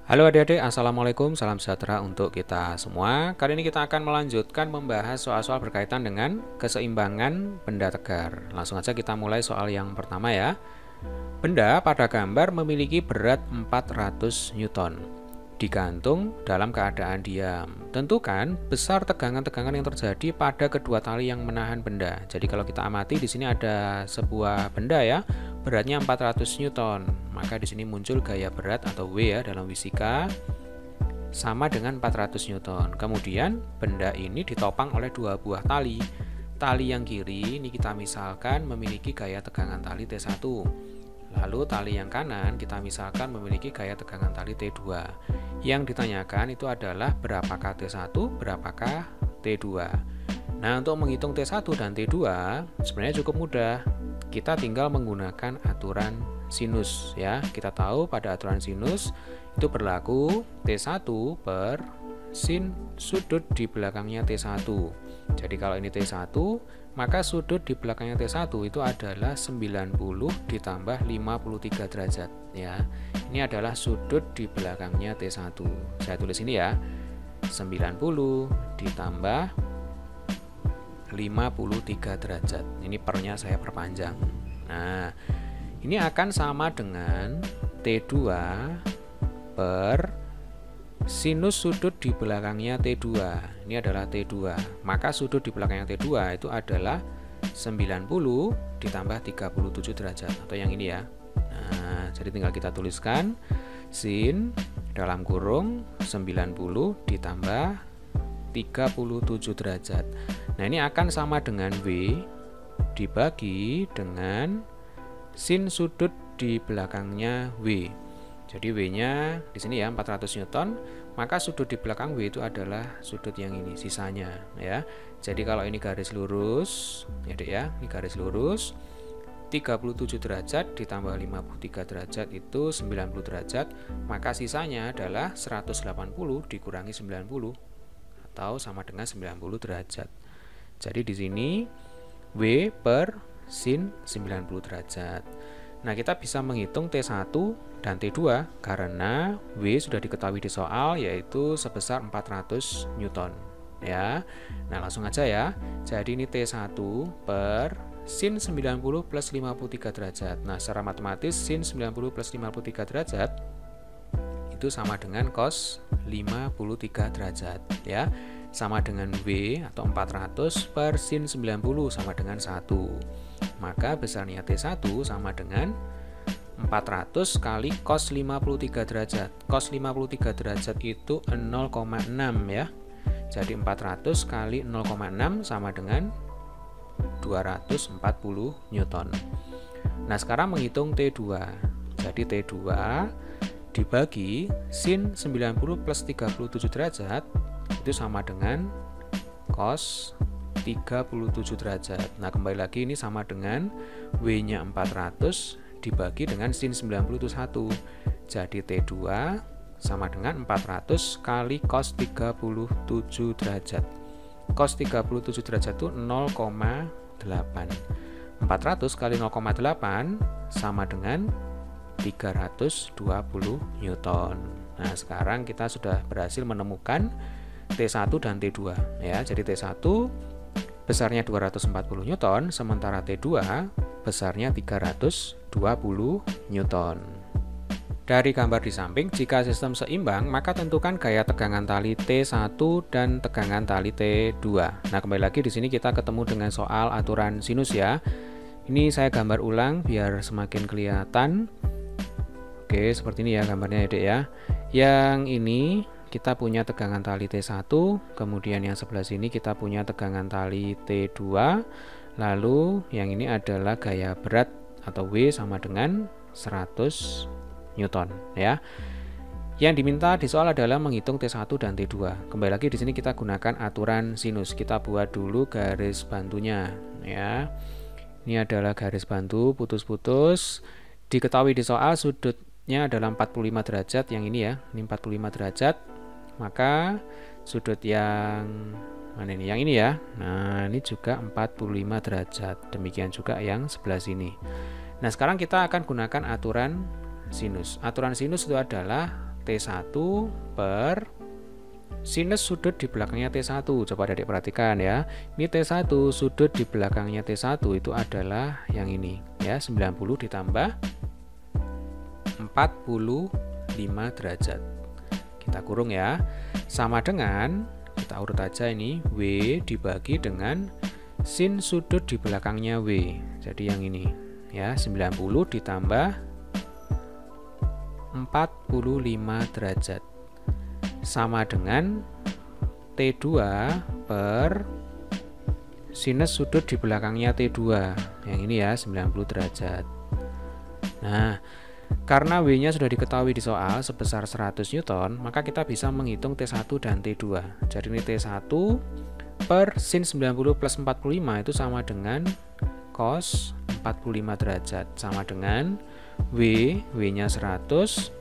Halo adik-adik, Assalamualaikum, salam sejahtera untuk kita semua. Kali ini kita akan melanjutkan membahas soal-soal berkaitan dengan keseimbangan benda tegar. Langsung aja kita mulai soal yang pertama ya. Benda pada gambar memiliki berat 400 Newton. Digantung dalam keadaan diam. Tentukan besar tegangan-tegangan yang terjadi pada kedua tali yang menahan benda. Jadi kalau kita amati di sini ada sebuah benda ya, beratnya 400 Newton. Maka di sini muncul gaya berat atau W ya dalam fisika sama dengan 400 Newton. Kemudian benda ini ditopang oleh dua buah tali. Tali yang kiri ini kita misalkan memiliki gaya tegangan tali T1. Lalu tali yang kanan kita misalkan memiliki gaya tegangan tali T2. Yang ditanyakan itu adalah berapakah T1, berapakah T2. Nah, untuk menghitung T1 dan T2 sebenarnya cukup mudah. Kita tinggal menggunakan aturan sinus ya. Kita tahu pada aturan sinus itu berlaku T1 per sin sudut di belakangnya T1. Jadi kalau ini T1, maka sudut di belakangnya T1 itu adalah 90 ditambah 53 derajat ya. Ini adalah sudut di belakangnya T1. Saya tulis ini ya. 90 ditambah 53 derajat. Ini pernya saya perpanjang. Nah, ini akan sama dengan T2 per sinus sudut di belakangnya T2. Ini adalah T2. Maka sudut di belakangnya T2 itu adalah 90 ditambah 37 derajat. Atau yang ini ya. Nah, jadi tinggal kita tuliskan sin dalam kurung 90 ditambah 37 derajat. Nah, ini akan sama dengan W dibagi dengan sin sudut di belakangnya W. Jadi W-nya di sini ya 400 Newton, maka sudut di belakang W itu adalah sudut yang ini, sisanya ya. Jadi kalau ini garis lurus, ya Dek ya, ini garis lurus 37 derajat ditambah 53 derajat itu 90 derajat, maka sisanya adalah 180 dikurangi 90 atau sama dengan 90 derajat. Jadi di sini W per sin 90 derajat. Nah, kita bisa menghitung T1 dan T2 karena W sudah diketahui di soal yaitu sebesar 400 Newton ya. Nah, langsung aja ya. Jadi ini T1 per sin 90 plus 53 derajat. Nah, secara matematis sin 90 plus 53 derajat itu sama dengan cos 53 derajat ya. Sama dengan W atau 400 per sin 90 sama dengan 1. Maka besarnya T1 sama dengan 400 kali cos 53 derajat. Cos 53 derajat itu 0,6 ya. Jadi 400 kali 0,6 sama dengan 240 Newton. Nah, sekarang menghitung T2. Jadi T2 dibagi sin 90 plus 37 derajat itu sama dengan cos 37 derajat. Nah, kembali lagi ini sama dengan W-nya 400 dibagi dengan sin 90 itu 1. Jadi T2 sama dengan 400 kali cos 37 derajat. Cos 37 derajat itu 0,8. 400 kali 0,8 sama dengan 320 Newton. Nah, sekarang kita sudah berhasil menemukan T1 dan T2 ya. Jadi T1 besarnya 240 Newton, sementara T2 besarnya 320 Newton. Dari gambar di samping, jika sistem seimbang, maka tentukan gaya tegangan tali T1 dan tegangan tali T2. Nah, kembali lagi di sini kita ketemu dengan soal aturan sinus ya. Ini saya gambar ulang biar semakin kelihatan. Oke, seperti ini ya gambarnya ya Dek ya. Yang ini kita punya tegangan tali T1, kemudian yang sebelah sini kita punya tegangan tali T2, lalu yang ini adalah gaya berat atau W sama dengan 100 Newton ya. Yang diminta di soal adalah menghitung T1 dan T2. Kembali lagi di sini kita gunakan aturan sinus. Kita buat dulu garis bantunya ya. Ini adalah garis bantu putus-putus. Diketahui di soal sudutnya adalah 45 derajat yang ini ya. Ini 45 derajat. Maka sudut yang mana ini? Yang ini ya. Nah, ini juga 45 derajat. Demikian juga yang sebelah sini. Nah, sekarang kita akan gunakan aturan sinus. Aturan sinus itu adalah T1 per sinus sudut di belakangnya T1. Coba adik perhatikan ya. Ini T1, sudut di belakangnya T1 itu adalah yang ini ya, 90 ditambah 45 derajat. Kita kurung ya. Sama dengan, kita urut aja ini, W dibagi dengan sin sudut di belakangnya W. Jadi yang ini ya, 90 ditambah 45 derajat. Sama dengan T2 per sinus sudut di belakangnya T2. Yang ini ya, 90 derajat. Nah, karena W-nya sudah diketahui di soal sebesar 100 Newton, maka kita bisa menghitung T1 dan T2. Jadi ini T1 per sin 90 plus 45 itu sama dengan cos 45 derajat. Sama dengan W-nya 100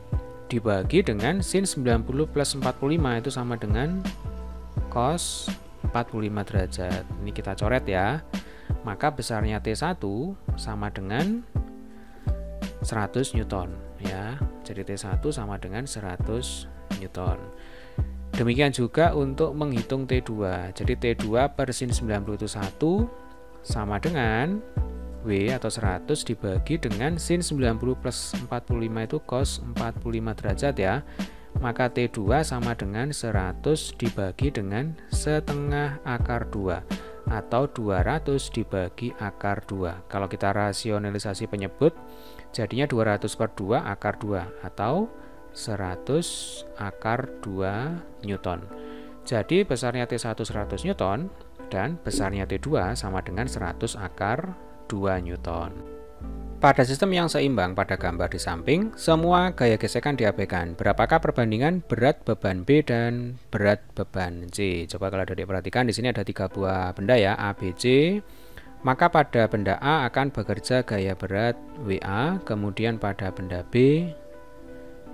dibagi dengan sin 90 plus 45 itu sama dengan cos 45 derajat. Ini kita coret ya. Maka besarnya T1 sama dengan 100 Newton ya. Jadi T1 sama dengan 100 Newton. Demikian juga untuk menghitung T2. Jadi T2 per sin 90 itu 1 sama dengan W atau 100 dibagi dengan sin 90 plus 45 itu cos 45 derajat ya. Maka T2 sama dengan 100 dibagi dengan setengah akar 2 atau 200 dibagi akar 2. Kalau kita rasionalisasi penyebut, jadinya 200 per 2 akar 2 atau 100 akar 2 Newton. Jadi besarnya T1 100 Newton dan besarnya T2 sama dengan 100 akar 2 Newton. Pada sistem yang seimbang pada gambar di samping, semua gaya gesekan diabaikan. Berapakah perbandingan berat beban B dan berat beban C? Coba kalau adik perhatikan, di sini ada 3 buah benda ya, A, B, C. Maka pada benda A akan bekerja gaya berat WA, kemudian pada benda B,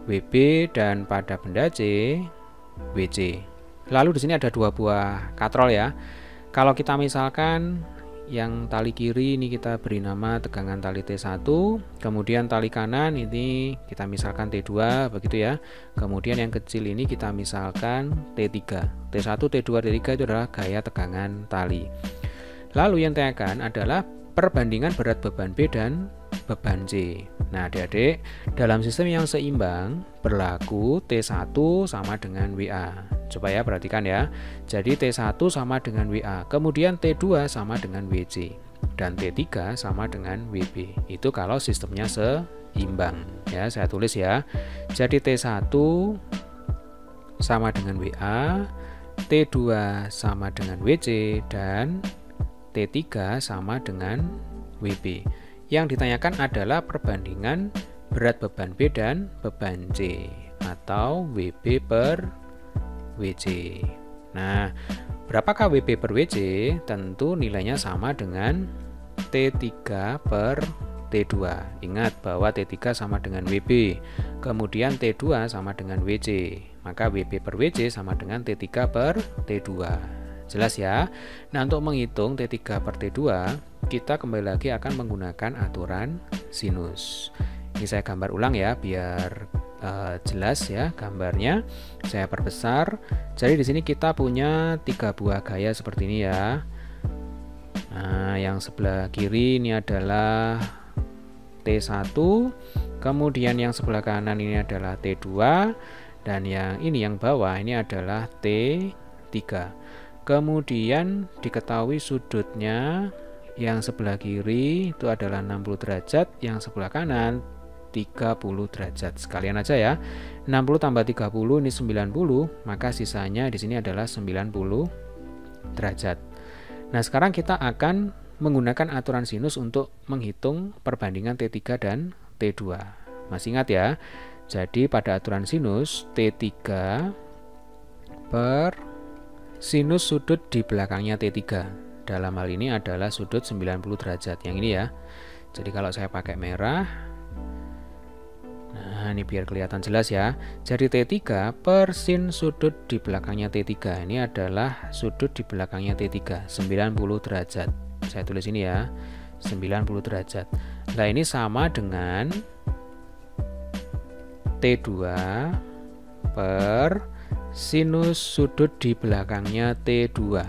WB, dan pada benda C, WC. Lalu di sini ada 2 buah katrol ya. Kalau kita misalkan yang tali kiri ini kita beri nama tegangan tali T1, kemudian tali kanan ini kita misalkan T2 begitu ya. Kemudian yang kecil ini kita misalkan T3. T1, T2, T3 itu adalah gaya tegangan tali. Lalu yang ditanyakan adalah perbandingan berat beban B dan beban C. Nah, adik-adik, dalam sistem yang seimbang berlaku T1 sama dengan WA. Coba ya perhatikan ya. Jadi T1 sama dengan WA, kemudian T2 sama dengan WC, dan T3 sama dengan WB. Itu kalau sistemnya seimbang. Ya, saya tulis ya. Jadi T1 sama dengan WA, T2 sama dengan WC, dan T3 sama dengan WB. Yang ditanyakan adalah perbandingan berat beban B dan beban C atau WB per WC. Nah, berapakah WB per WC? Tentu nilainya sama dengan T3 per T2. Ingat bahwa T3 sama dengan WB, kemudian T2 sama dengan WC. Maka WB per WC sama dengan T3 per T2. Jelas ya? Nah, untuk menghitung T3 per T2, kita kembali lagi akan menggunakan aturan sinus. Ini saya gambar ulang ya, biar jelas ya gambarnya. Saya perbesar. Jadi di sini kita punya 3 buah gaya seperti ini ya. Nah, yang sebelah kiri ini adalah T1, kemudian yang sebelah kanan ini adalah T2, dan yang ini yang bawah ini adalah T3. Kemudian diketahui sudutnya yang sebelah kiri itu adalah 60 derajat, yang sebelah kanan 30 derajat. Sekalian aja ya. 60 tambah 30 ini 90, maka sisanya di sini adalah 90 derajat. Nah, sekarang kita akan menggunakan aturan sinus untuk menghitung perbandingan T3 dan T2. Masih ingat ya? Jadi pada aturan sinus T3 per sinus sudut di belakangnya T3. Dalam hal ini adalah sudut 90 derajat. Yang ini ya. Jadi kalau saya pakai merah, nah ini biar kelihatan jelas ya. Jadi T3 per sin sudut di belakangnya T3. Ini adalah sudut di belakangnya T3, 90 derajat. Saya tulis ini ya, 90 derajat. Nah, ini sama dengan T2 sinus sudut di belakangnya T2.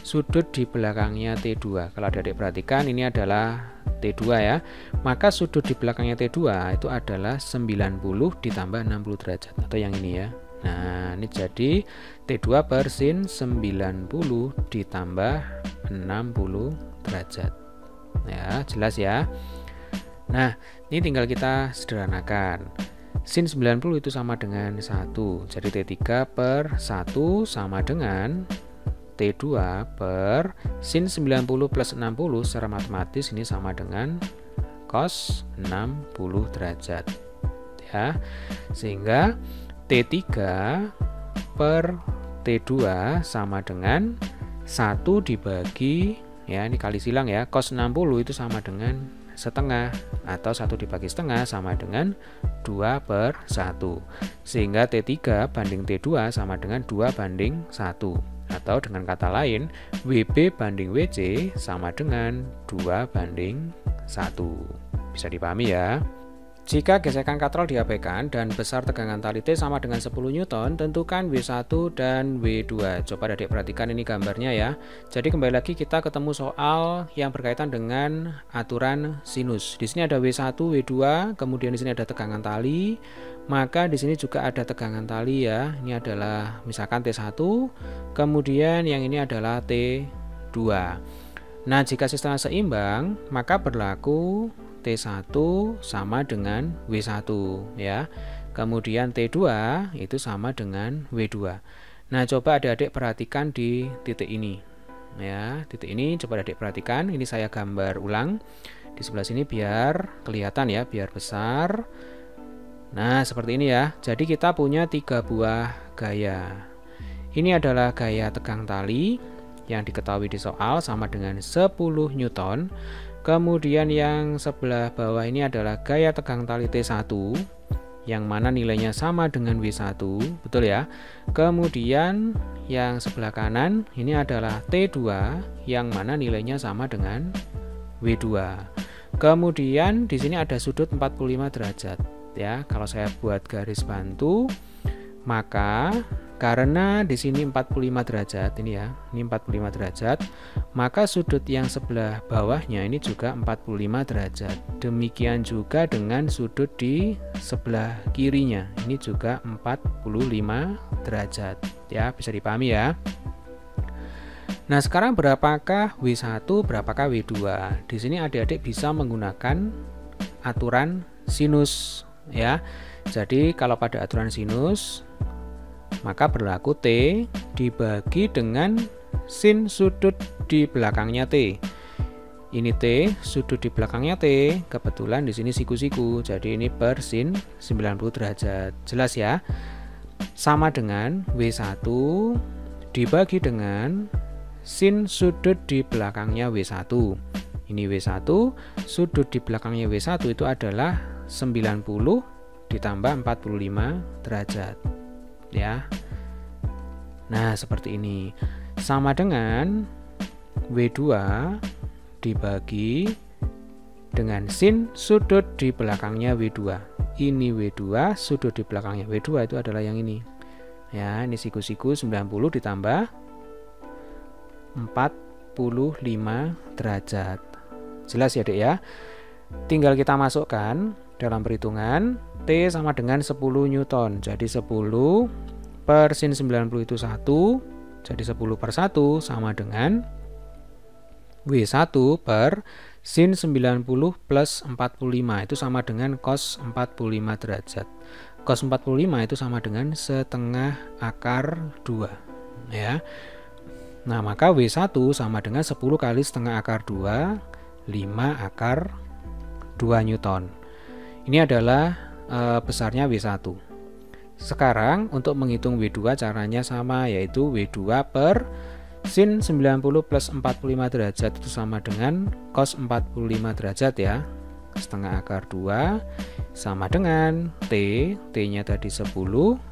Sudut di belakangnya T2. Kalau adik-adik perhatikan ini adalah T2 ya. Maka sudut di belakangnya T2 itu adalah 90 ditambah 60 derajat atau yang ini ya. Nah, ini jadi T2 per sin 90 ditambah 60 derajat. Ya, jelas ya. Nah, ini tinggal kita sederhanakan. Sin 90 itu sama dengan 1. Jadi T3 per 1 sama dengan T2 per sin 90 plus 60 secara matematis ini sama dengan cos 60 derajat. Ya. Sehingga T3 per T2 sama dengan 1 dibagi, ya ini kali silang ya, cos 60 itu sama dengan setengah, atau 1 dibagi setengah sama dengan 2 per 1, sehingga T3 banding T2 sama dengan 2 banding 1, atau dengan kata lain WB banding WC sama dengan 2 banding 1. Bisa dipahami ya. Jika gesekan katrol diabaikan dan besar tegangan tali T sama dengan 10 Newton, tentukan W1 dan W2. Coba adik perhatikan ini gambarnya ya. Jadi kembali lagi kita ketemu soal yang berkaitan dengan aturan sinus. Di sini ada W1, W2, kemudian di sini ada tegangan tali. Maka di sini juga ada tegangan tali ya. Ini adalah misalkan T1, kemudian yang ini adalah T2. Nah, jika sistemnya seimbang, maka berlaku T1 sama dengan W1 ya. Kemudian T2 itu sama dengan W2. Nah, coba adik-adik perhatikan di titik ini. Ya, titik ini coba adik perhatikan. Ini saya gambar ulang di sebelah sini biar kelihatan ya, biar besar. Nah, seperti ini ya. Jadi kita punya 3 buah gaya. Ini adalah gaya tegang tali yang diketahui di soal sama dengan 10 Newton. Kemudian yang sebelah bawah ini adalah gaya tegang tali T1 yang mana nilainya sama dengan W1, betul ya. Kemudian yang sebelah kanan ini adalah T2 yang mana nilainya sama dengan W2. Kemudian di sini ada sudut 45 derajat ya. Kalau saya buat garis bantu, maka karena di sini 45 derajat ini ya, ini 45 derajat, maka sudut yang sebelah bawahnya ini juga 45 derajat. Demikian juga dengan sudut di sebelah kirinya, ini juga 45 derajat. Ya, bisa dipahami ya. Nah, sekarang berapakah W1, berapakah W2? Di sini adik-adik bisa menggunakan aturan sinus ya. Jadi kalau pada aturan sinus maka berlaku T dibagi dengan sin sudut di belakangnya T. Ini T, sudut di belakangnya T, kebetulan di sini siku-siku, jadi ini per sin 90 derajat. Jelas ya? Sama dengan W1 dibagi dengan sin sudut di belakangnya W1. Ini W1, sudut di belakangnya W1 itu adalah 90 ditambah 45 derajat. Ya. Nah, seperti ini. Sama dengan W2 dibagi dengan sin sudut di belakangnya W2. Ini W2, sudut di belakangnya W2 itu adalah yang ini. Ya, ini siku-siku 90 ditambah 45 derajat. Jelas ya, Dek ya? Tinggal kita masukkan dalam perhitungan T sama dengan 10 Newton. Jadi 10 per sin 90 itu 1. Jadi 10 per 1 sama dengan W1 per sin 90 plus 45 itu sama dengan cos 45 derajat. Cos 45 itu sama dengan setengah akar 2 ya. Nah, maka W1 sama dengan 10 kali setengah akar 2, 5 akar 2 Newton. Ini adalah besarnya W1. Sekarang untuk menghitung W2 caranya sama, yaitu W2 per sin 90 plus 45 derajat itu sama dengan cos 45 derajat ya. Setengah akar 2 sama dengan T, T-nya tadi 10,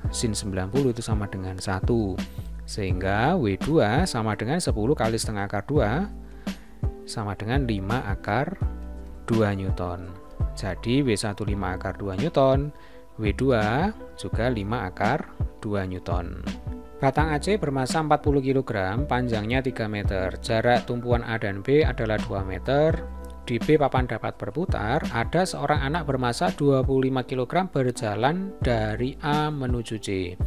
sin 90 itu sama dengan 1. Sehingga W2 sama dengan 10 kali setengah akar 2 sama dengan 5 akar 2 Newton. Jadi W1 5 akar 2 Newton, W2 juga 5 akar 2 Newton. Batang AC bermasa 40 kg, panjangnya 3 meter. Jarak tumpuan A dan B adalah 2 meter. Di B papan dapat berputar, ada seorang anak bermasa 25 kg berjalan dari A menuju C.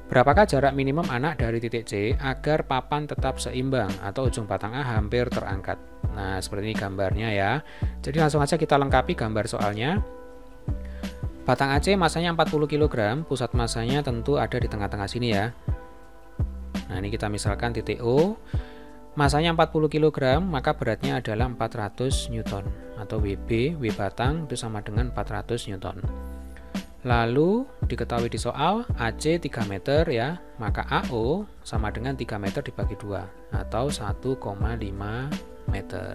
Berapakah jarak minimum anak dari titik C agar papan tetap seimbang atau ujung batang A hampir terangkat? Nah, seperti ini gambarnya ya. Jadi langsung aja kita lengkapi gambar soalnya. Batang AC masanya 40 kg, pusat masanya tentu ada di tengah-tengah sini ya. Nah, ini kita misalkan titik O, masanya 40 kg, maka beratnya adalah 400 Newton atau WB, W batang itu sama dengan 400 Newton. Lalu diketahui di soal AC 3 meter ya, maka AO sama dengan 3 meter dibagi 2 atau 1,5 meter.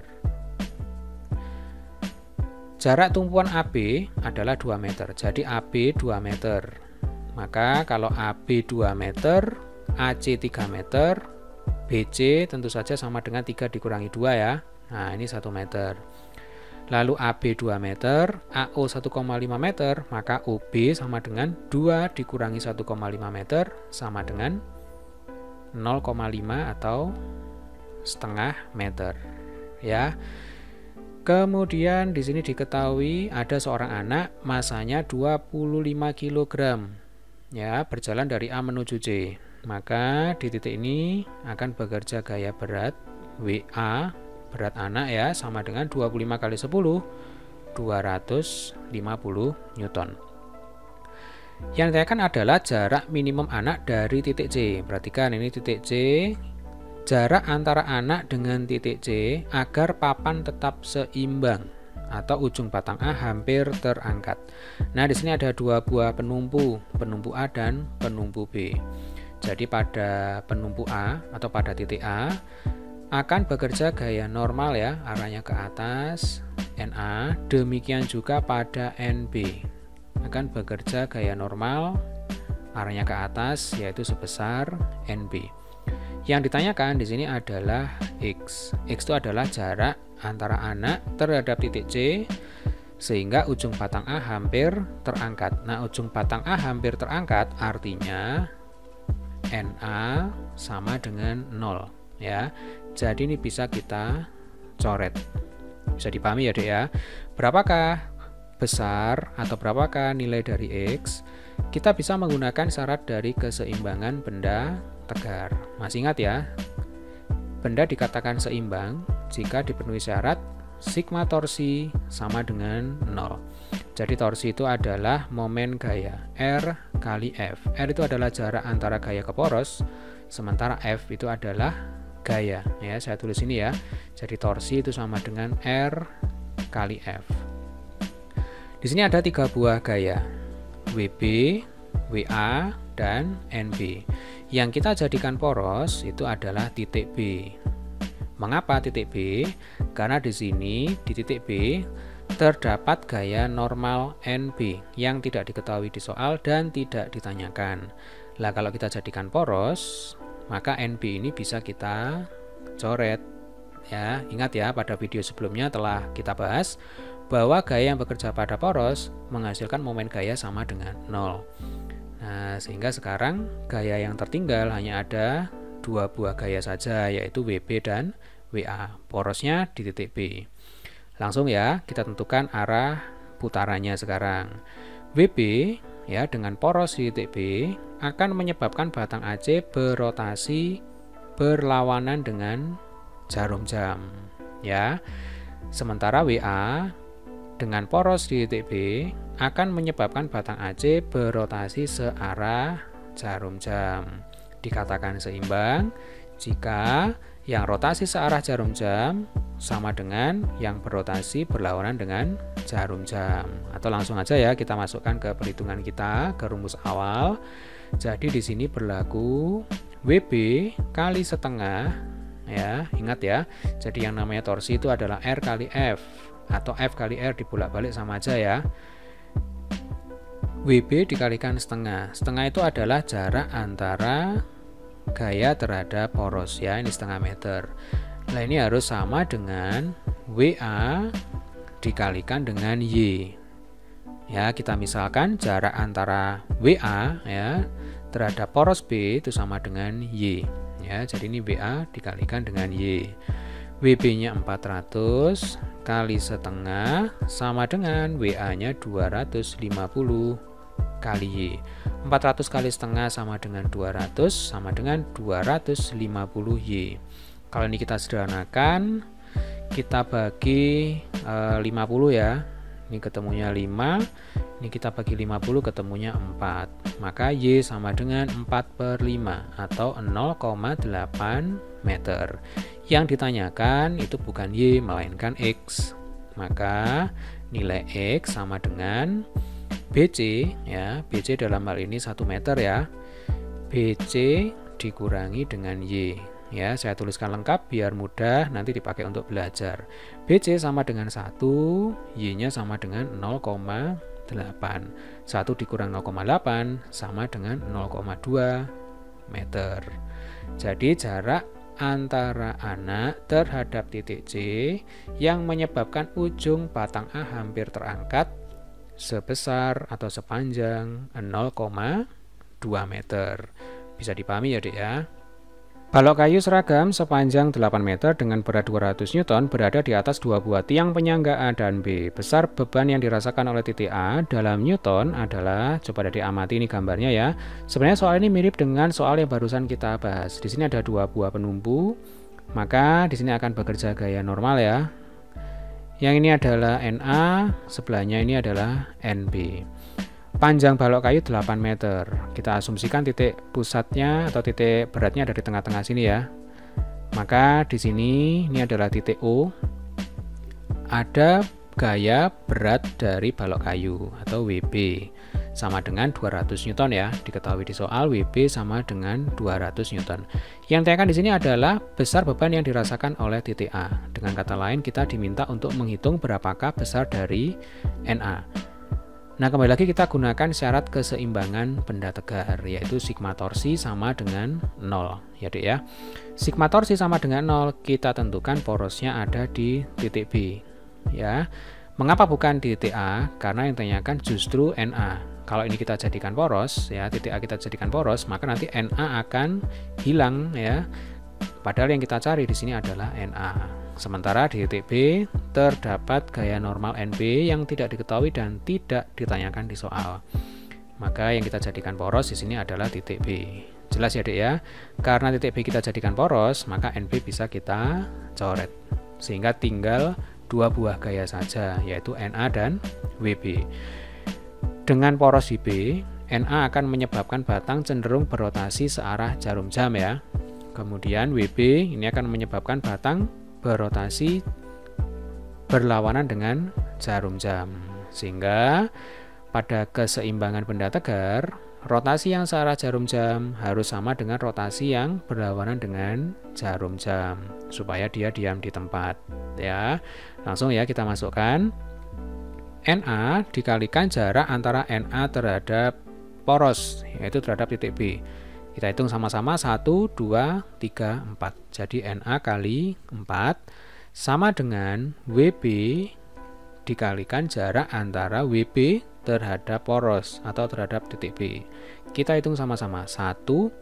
Jarak tumpuan AB adalah 2 meter, jadi AB 2 meter. Maka kalau AB 2 meter, AC 3 meter, BC tentu saja sama dengan 3 dikurangi 2 ya. Nah, ini 1 meter. Lalu AB 2 meter, AO 1,5 meter, maka OB sama dengan 2 dikurangi 1,5 meter sama dengan 0,5 atau setengah meter ya. Kemudian di sini diketahui ada seorang anak masanya 25 kg ya, berjalan dari A menuju C. Maka di titik ini akan bekerja gaya berat WA, berat anak ya, sama dengan 25 kali 10, 250 Newton. Yang ditanyakan adalah jarak minimum anak dari titik C. Perhatikan ini titik C. Jarak antara anak dengan titik C agar papan tetap seimbang atau ujung batang A hampir terangkat. Nah, di sini ada dua buah penumpu A dan penumpu B. Jadi pada penumpu A atau pada titik A akan bekerja gaya normal ya, arahnya ke atas NA. Demikian juga pada NB akan bekerja gaya normal, arahnya ke atas yaitu sebesar NB. Yang ditanyakan di sini adalah X. X itu adalah jarak antara anak terhadap titik C sehingga ujung batang A hampir terangkat. Nah, ujung batang A hampir terangkat artinya NA sama dengan 0 ya. Jadi ini bisa kita coret. Bisa dipahami ya, Dek ya. Berapakah besar atau berapakah nilai dari X? Kita bisa menggunakan syarat dari keseimbangan benda tegar. Masih ingat ya, benda dikatakan seimbang jika dipenuhi syarat sigma torsi sama dengan 0. Jadi torsi itu adalah momen gaya R kali F. R itu adalah jarak antara gaya ke poros, sementara F itu adalah gaya ya. Saya tulis ini ya. Jadi torsi itu sama dengan R kali F. Di sini ada 3 buah gaya, WB, WA, dan NB. Yang kita jadikan poros itu adalah titik B. Mengapa titik B? Karena di sini di titik B terdapat gaya normal NB yang tidak diketahui di soal dan tidak ditanyakan. Lah kalau kita jadikan poros, maka NB ini bisa kita coret ya. Ingat ya, pada video sebelumnya telah kita bahas bahwa gaya yang bekerja pada poros menghasilkan momen gaya sama dengan 0. Nah, sehingga sekarang gaya yang tertinggal hanya ada 2 buah gaya saja, yaitu WB dan WA. Porosnya di titik B. Langsung ya, kita tentukan arah putarannya sekarang. WB ya dengan poros di titik B akan menyebabkan batang AC berotasi berlawanan dengan jarum jam ya. Sementara WA dengan poros di titik B akan menyebabkan batang AC berotasi searah jarum jam. Dikatakan seimbang jika yang rotasi searah jarum jam sama dengan yang berotasi berlawanan dengan jarum jam. Atau langsung aja ya kita masukkan ke perhitungan kita, ke rumus awal. Jadi di sini berlaku WB kali setengah ya, ingat ya. Jadi yang namanya torsi itu adalah R kali F atau F kali R dibolak-balik sama aja ya. WB dikalikan setengah. Setengah itu adalah jarak antara gaya terhadap poros ya, ini setengah meter. Nah, ini harus sama dengan WA dikalikan dengan Y. Ya, kita misalkan jarak antara WA ya terhadap poros B itu sama dengan Y. Ya, jadi ini WA dikalikan dengan Y. WB-nya 400 kali setengah sama dengan WA-nya 250 kali Y. 400 kali setengah sama dengan 200 sama dengan 250 Y. Kalau ini kita sederhanakan, kita bagi 50 ya. Ini ketemunya 5, ini kita bagi 50 ketemunya 4. Maka Y sama dengan 4/5 atau 0,8 meter. Yang ditanyakan itu bukan Y melainkan X. Maka nilai X sama dengan BC ya. BC dalam hal ini 1 meter ya. BC dikurangi dengan Y. Ya, saya tuliskan lengkap biar mudah nanti dipakai untuk belajar. BC sama dengan 1, Y-nya sama dengan 0,8. 1 dikurang 0,8 sama dengan 0,2 meter. Jadi jarak antara anak terhadap titik C yang menyebabkan ujung batang A hampir terangkat sebesar atau sepanjang 0,2 meter. Bisa dipahami ya, Dek ya? Balok kayu seragam sepanjang 8 meter dengan berat 200 Newton berada di atas dua buah tiang penyangga A dan B. Besar beban yang dirasakan oleh titik A dalam Newton adalah, coba Adik amati ini gambarnya ya. Sebenarnya soal ini mirip dengan soal yang barusan kita bahas. Di sini ada dua buah penumpu, maka di sini akan bekerja gaya normal ya. Yang ini adalah NA, sebelahnya ini adalah NB. Panjang balok kayu 8 meter. Kita asumsikan titik pusatnya atau titik beratnya ada di tengah-tengah sini ya. Maka di sini ini adalah titik O. Ada gaya berat dari balok kayu atau WB sama dengan 200 Newton ya. Diketahui di soal WB sama dengan 200 Newton. Yang ditanyakan di sini adalah besar beban yang dirasakan oleh titik A. Dengan kata lain kita diminta untuk menghitung berapakah besar dari NA. Nah, kembali lagi kita gunakan syarat keseimbangan benda tegar, yaitu sigma torsi sama dengan 0, ya Dek ya. Sigma torsi sama dengan 0, kita tentukan porosnya ada di titik B, ya. Mengapa bukan di titik A? Karena yang ditanyakan justru NA. Kalau ini kita jadikan poros, ya, titik A kita jadikan poros, maka nanti NA akan hilang, ya. Padahal yang kita cari di sini adalah NA. Sementara di titik B terdapat gaya normal NB yang tidak diketahui dan tidak ditanyakan di soal. Maka yang kita jadikan poros di sini adalah titik B. Jelas ya Dek ya? Karena titik B kita jadikan poros, maka NB bisa kita coret. Sehingga tinggal dua buah gaya saja, yaitu NA dan WB. Dengan poros di B, NA akan menyebabkan batang cenderung berotasi searah jarum jam ya. Kemudian WB ini akan menyebabkan batang berotasi berlawanan dengan jarum jam, sehingga pada keseimbangan benda tegar, rotasi yang searah jarum jam harus sama dengan rotasi yang berlawanan dengan jarum jam supaya dia diam di tempat ya. Langsung ya kita masukkan NA dikalikan jarak antara NA terhadap poros, yaitu terhadap titik B. Kita hitung sama-sama 1, 2, 3, 4. Jadi NA kali 4 sama dengan WB dikalikan jarak antara WB terhadap poros atau terhadap titik B. Kita hitung sama-sama 1,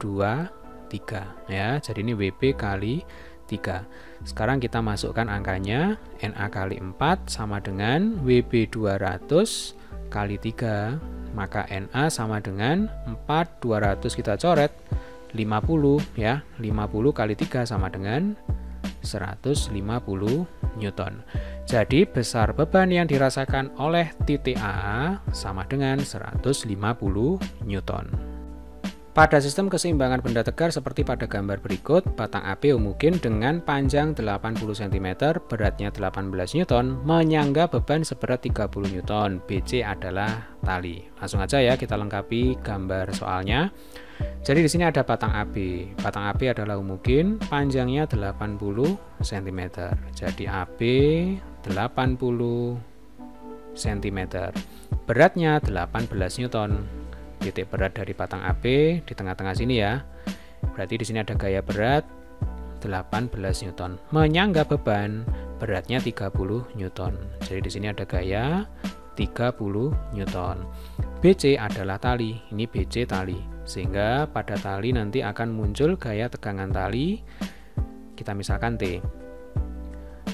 2, 3 ya. Jadi ini WB kali 3. Sekarang kita masukkan angkanya. NA kali 4 sama dengan WB 200 kali 3. Maka NA sama dengan 4, 200 kita coret 50 ya. 50 kali 3 sama dengan 150 Newton. Jadi besar beban yang dirasakan oleh titik A sama dengan 150 Newton. Pada sistem keseimbangan benda tegar seperti pada gambar berikut, batang AB mungkin dengan panjang 80 cm, beratnya 18 Newton, menyangga beban seberat 30 Newton. BC adalah tali. Langsung aja ya kita lengkapi gambar soalnya. Jadi di sini ada batang AB. Batang AB adalah mungkin panjangnya 80 cm. Jadi AB 80 cm. Beratnya 18 Newton. Titik berat dari batang AB di tengah-tengah sini ya. Berarti di sini ada gaya berat 18 Newton. Menyangga beban beratnya 30 Newton. Jadi di sini ada gaya 30 Newton. BC adalah tali, ini BC tali. Sehingga pada tali nanti akan muncul gaya tegangan tali, kita misalkan T.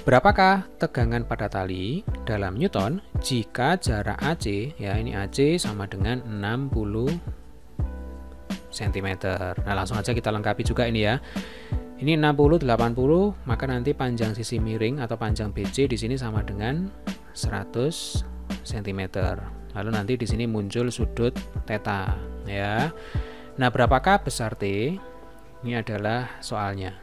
Berapakah tegangan pada tali dalam Newton jika jarak AC, ya ini AC sama dengan 60 cm. Nah, langsung aja kita lengkapi juga ini ya. Ini 60 80, maka nanti panjang sisi miring atau panjang BC di sini sama dengan 100 cm. Lalu nanti di sini muncul sudut theta, ya. Nah, berapakah besar T? Ini adalah soalnya.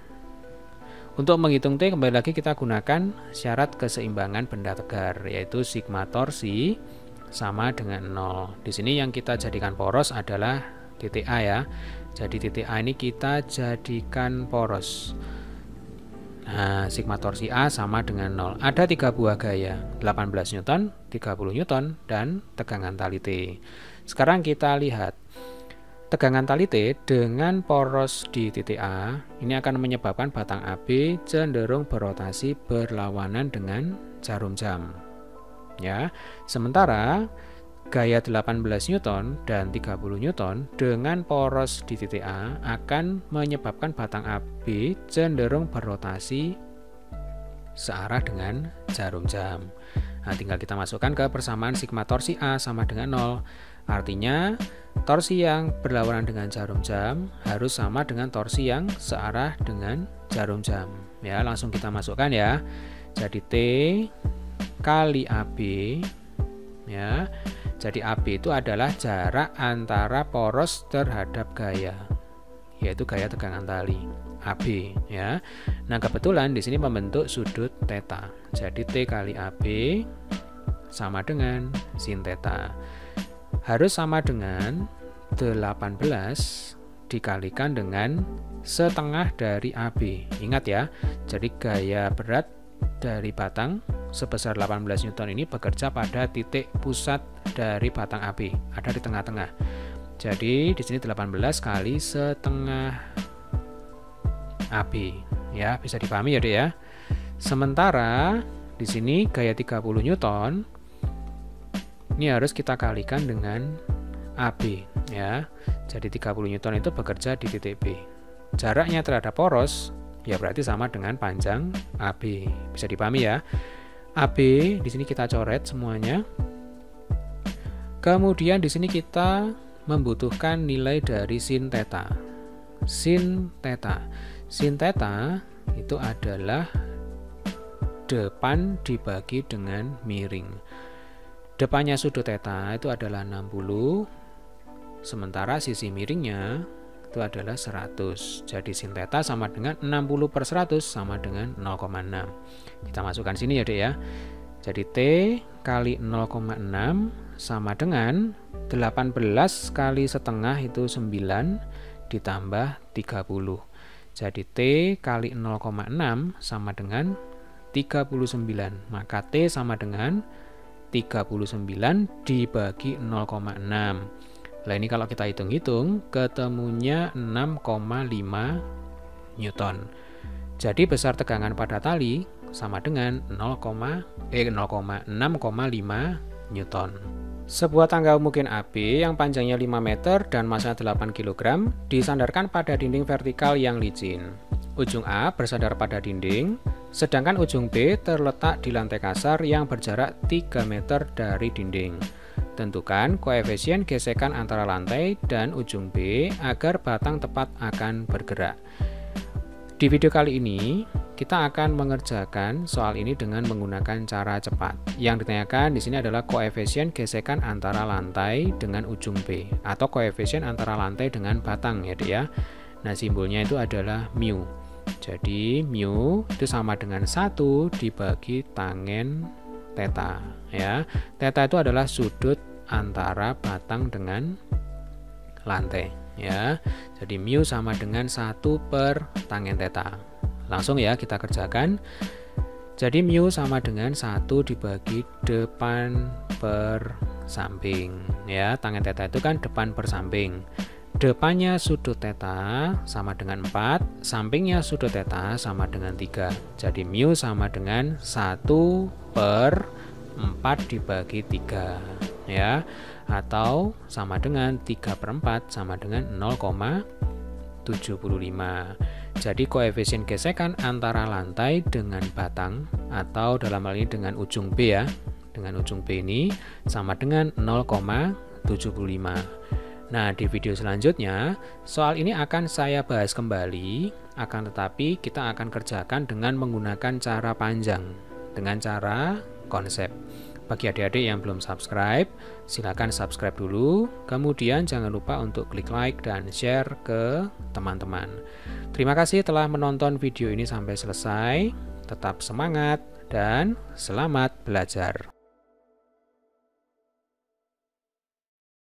Untuk menghitung T, kembali lagi kita gunakan syarat keseimbangan benda tegar, yaitu sigma torsi sama dengan 0. Di sini yang kita jadikan poros adalah titik A ya. Jadi titik A ini kita jadikan poros. Nah, sigma torsi A sama dengan 0. Ada 3 buah gaya, 18 Newton, 30 Newton, dan tegangan tali T. Sekarang kita lihat. Tegangan tali T dengan poros di titik A ini akan menyebabkan batang AB cenderung berotasi berlawanan dengan jarum jam. Ya, sementara gaya 18 Newton dan 30 Newton dengan poros di titik A akan menyebabkan batang AB cenderung berotasi searah dengan jarum jam. Nah, tinggal kita masukkan ke persamaan sigma torsi A sama dengan 0. Artinya, torsi yang berlawanan dengan jarum jam harus sama dengan torsi yang searah dengan jarum jam. Ya, langsung kita masukkan ya. Jadi T kali AB, ya. Jadi AB itu adalah jarak antara poros terhadap gaya, yaitu gaya tegangan tali AB, ya. Nah, kebetulan di sini membentuk sudut theta. Jadi T kali AB sama dengan sin theta. Harus sama dengan 18 dikalikan dengan setengah dari AB. Ingat ya, jadi gaya berat dari batang sebesar 18 Newton ini bekerja pada titik pusat dari batang AB, ada di tengah-tengah. Jadi di sini 18 kali setengah AB, ya, bisa dipahami ya Dek ya. Sementara di sini gaya 30 Newton ini harus kita kalikan dengan AB, ya. Jadi 30 Newton itu bekerja di titik B. Jaraknya terhadap poros ya berarti sama dengan panjang AB. Bisa dipahami ya. AB di sini kita coret semuanya. Kemudian di sini kita membutuhkan nilai dari sin theta. Sin theta. Sin theta itu adalah depan dibagi dengan miring. Depannya sudut theta itu adalah 60, sementara sisi miringnya itu adalah 100. Jadi sin theta sama dengan 60 per 100 sama dengan 0,6. Kita masukkan sini ya Dek ya. Jadi T kali 0,6 sama dengan 18 kali setengah itu 9 ditambah 30. Jadi T kali 0,6 sama dengan 39. Maka T sama dengan 39 dibagi 0,6. Nah, ini kalau kita hitung-hitung ketemunya 6,5 Newton. Jadi besar tegangan pada tali sama dengan 6,5 Newton. Sebuah tangga mungkin AB yang panjangnya 5 meter dan masanya 8 kg disandarkan pada dinding vertikal yang licin. Ujung A bersandar pada dinding, sedangkan ujung B terletak di lantai kasar yang berjarak 3 meter dari dinding. Tentukan koefisien gesekan antara lantai dan ujung B agar batang tepat akan bergerak. Di video kali ini, kita akan mengerjakan soal ini dengan menggunakan cara cepat. Yang ditanyakan di sini adalah koefisien gesekan antara lantai dengan ujung B, atau koefisien antara lantai dengan batang ya Dek ya. Nah, simbolnya itu adalah mu. Jadi mu itu sama dengan 1 dibagi tangen theta ya. Theta itu adalah sudut antara batang dengan lantai ya. Jadi mu sama dengan 1 per tangen theta. Langsung ya kita kerjakan. Jadi mu sama dengan 1 dibagi depan per samping ya. Tangen theta itu kan depan per samping. Depannya sudut theta sama dengan 4, sampingnya sudut theta sama dengan 3. Jadi mu sama dengan 1 per 4 dibagi 3 ya, atau sama dengan 3/4 sama dengan 0,75. Jadi koefisien gesekan antara lantai dengan batang atau dalam hal ini dengan ujung B ya, dengan ujung B ini sama dengan 0,75. Nah, di video selanjutnya soal ini akan saya bahas kembali, akan tetapi kita akan kerjakan dengan menggunakan cara panjang, dengan cara konsep. Bagi adik-adik yang belum subscribe, silakan subscribe dulu, kemudian jangan lupa untuk klik like dan share ke teman-teman. Terima kasih telah menonton video ini sampai selesai, tetap semangat dan selamat belajar.